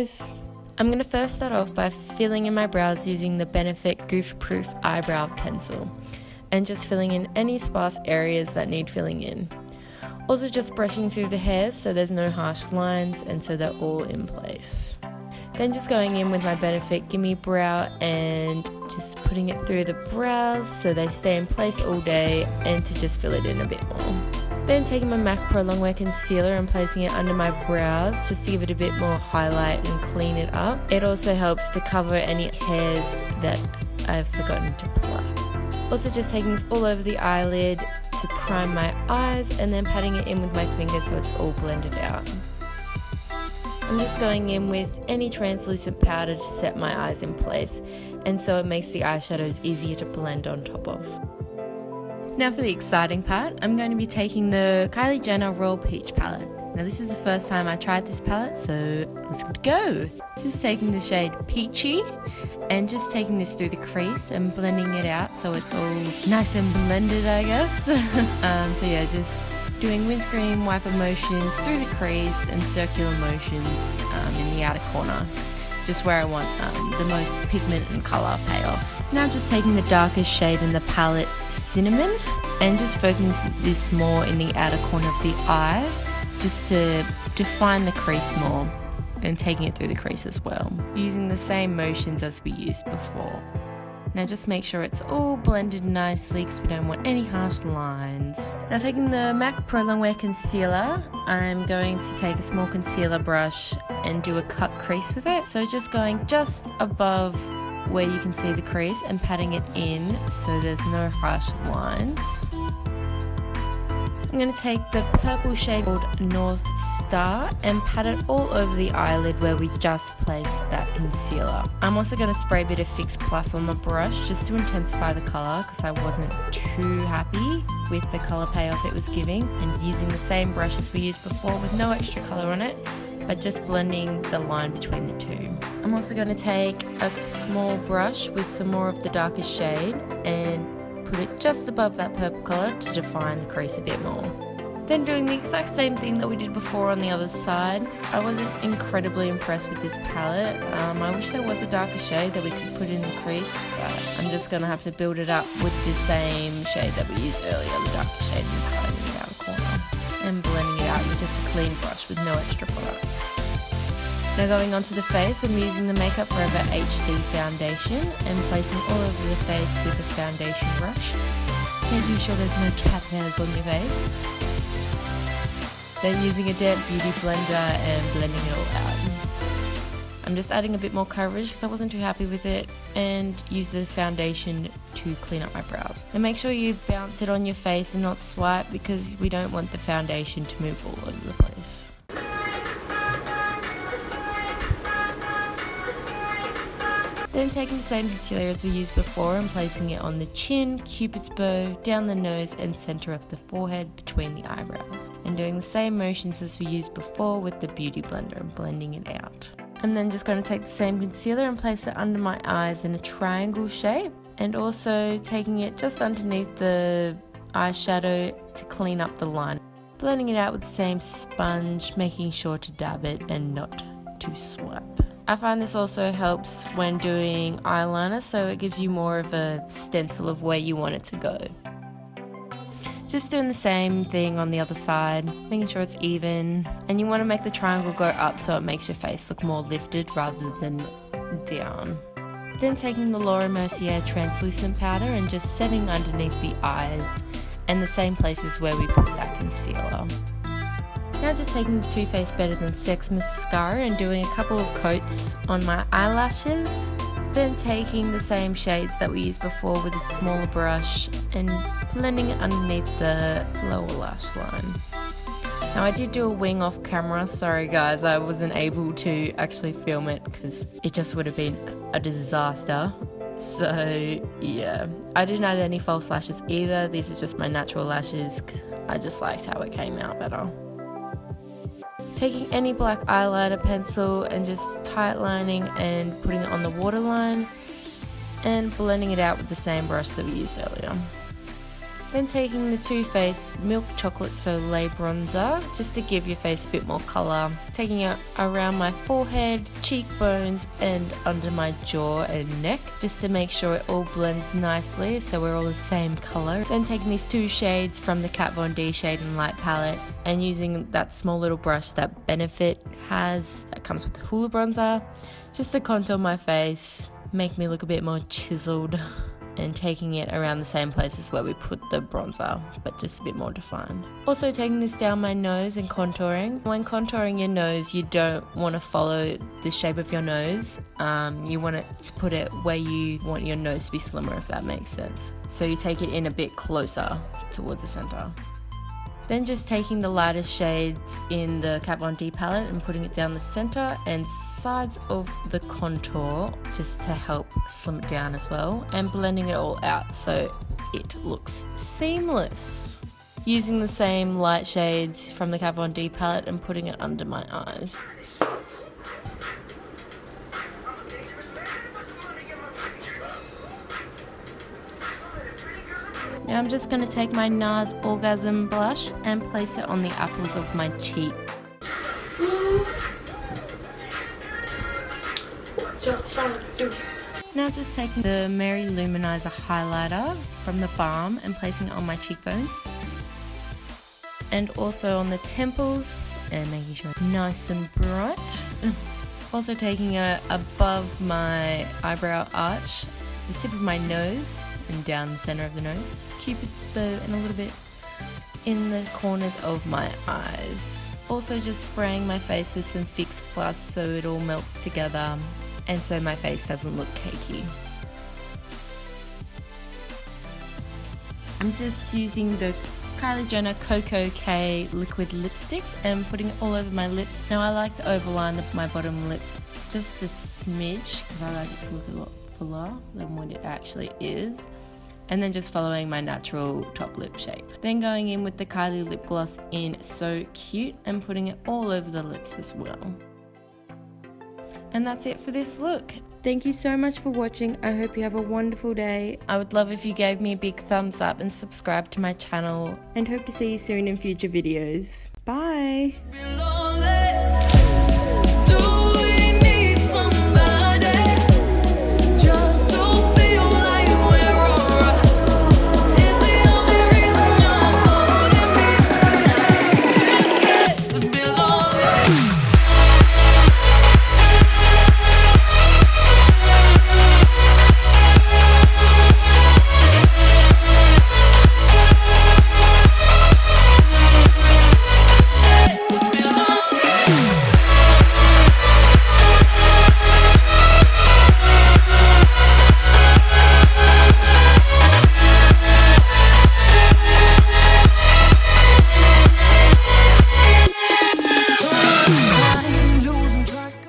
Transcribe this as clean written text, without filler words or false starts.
guys. I'm going to first start off by filling in my brows using the Benefit Goof Proof Eyebrow Pencil and just filling in any sparse areas that need filling in. Also just brushing through the hairs so there's no harsh lines and so they're all in place. Then just going in with my Benefit Gimme Brow and just putting it through the brows so they stay in place all day and to just fill it in a bit more. Then taking my MAC Pro Longwear Concealer and placing it under my brows just to give it a bit more highlight and clean it up. It also helps to cover any hairs that I've forgotten to pluck. Also just taking this all over the eyelid to prime my eyes and then patting it in with my finger so it's all blended out. I'm just going in with any translucent powder to set my eyes in place, and so it makes the eyeshadows easier to blend on top of. Now for the exciting part, I'm going to be taking the Kylie Jenner Royal Peach palette. Now this is the first time I tried this palette, so let's go! Just taking the shade Peachy and just taking this through the crease and blending it out so it's all nice and blended, I guess. So yeah, just doing windscreen wiper motions through the crease and circular motions in the outer corner, just where I want the most pigment and colour payoff. Now just taking the darkest shade in the palette, Cinnamon, and just focusing this more in the outer corner of the eye, just to define the crease more, and taking it through the crease as well, using the same motions as we used before. Now just make sure it's all blended nicely because we don't want any harsh lines. Now taking the MAC Pro Longwear Concealer, I'm going to take a small concealer brush and do a cut crease with it. So just going just above where you can see the crease and patting it in so there's no harsh lines. I'm going to take the purple shade called North Star and pat it all over the eyelid where we just placed that concealer. I'm also going to spray a bit of Fix Plus on the brush just to intensify the colour because I wasn't too happy with the colour payoff it was giving, and using the same brush as we used before with no extra colour on it, but just blending the line between the two. I'm also going to take a small brush with some more of the darkest shade and put it just above that purple colour to define the crease a bit more. Then doing the exact same thing that we did before on the other side. I wasn't incredibly impressed with this palette. I wish there was a darker shade that we could put in the crease, but I'm just going to have to build it up with the same shade that we used earlier, the darker shade in the palette in the outer corner, and blending it out with just a clean brush with no extra product. Now going onto the face, I'm using the Makeup Forever HD foundation and placing all over the face with a foundation brush, making sure there's no cat hairs on your face. Then using a damp beauty blender and blending it all out. I'm just adding a bit more coverage because I wasn't too happy with it, and use the foundation to clean up my brows. And make sure you bounce it on your face and not swipe because we don't want the foundation to move all over the place. Then taking the same concealer as we used before and placing it on the chin, cupid's bow, down the nose and centre of the forehead between the eyebrows. And doing the same motions as we used before with the beauty blender and blending it out. I'm then just going to take the same concealer and place it under my eyes in a triangle shape, and also taking it just underneath the eyeshadow to clean up the line. Blending it out with the same sponge, making sure to dab it and not to swipe. I find this also helps when doing eyeliner, so it gives you more of a stencil of where you want it to go. Just doing the same thing on the other side, making sure it's even, and you want to make the triangle go up so it makes your face look more lifted rather than down. Then taking the Laura Mercier translucent powder and just setting underneath the eyes and the same places where we put that concealer. Now just taking the Too Faced Better Than Sex mascara and doing a couple of coats on my eyelashes. Then taking the same shades that we used before with a smaller brush and blending it underneath the lower lash line. Now I did do a wing off camera, sorry guys, I wasn't able to actually film it because it just would have been a disaster. So yeah, I didn't add any false lashes either, these are just my natural lashes. I just liked how it came out better. Taking any black eyeliner pencil and just tightlining and putting it on the waterline and blending it out with the same brush that we used earlier. Then taking the Too Faced Milk Chocolate Soleil bronzer, just to give your face a bit more colour. Taking it around my forehead, cheekbones and under my jaw and neck, just to make sure it all blends nicely so we're all the same colour. Then taking these two shades from the Kat Von D Shade and Light palette and using that small little brush that Benefit has, that comes with the Hoola bronzer, just to contour my face, make me look a bit more chiseled. And taking it around the same places where we put the bronzer, but just a bit more defined. Also taking this down my nose and contouring. When contouring your nose, you don't want to follow the shape of your nose. You want to put it where you want your nose to be slimmer, if that makes sense. So you take it in a bit closer towards the center. Then just taking the lightest shades in the Kat Von D palette and putting it down the center and sides of the contour, just to help slim it down as well, and blending it all out so it looks seamless. Using the same light shades from the Kat Von D palette and putting it under my eyes. Now I'm just going to take my NARS Orgasm blush and place it on the apples of my cheek. Now just taking the Mary Luminizer highlighter from the Balm and placing it on my cheekbones. And also on the temples and making sure it's nice and bright. Also taking it above my eyebrow arch, the tip of my nose and down the center of the nose. Cupid's bow and a little bit in the corners of my eyes. Also just spraying my face with some Fix Plus so it all melts together and so my face doesn't look cakey. I'm just using the Kylie Jenner Coco K liquid lipsticks and putting it all over my lips. Now I like to overline my bottom lip just a smidge because I like it to look a lot fuller than what it actually is. And then just following my natural top lip shape. Then going in with the Kylie lip gloss in So Cute and putting it all over the lips as well. And that's it for this look. Thank you so much for watching. I hope you have a wonderful day. I would love if you gave me a big thumbs up and subscribe to my channel. And hope to see you soon in future videos. Bye!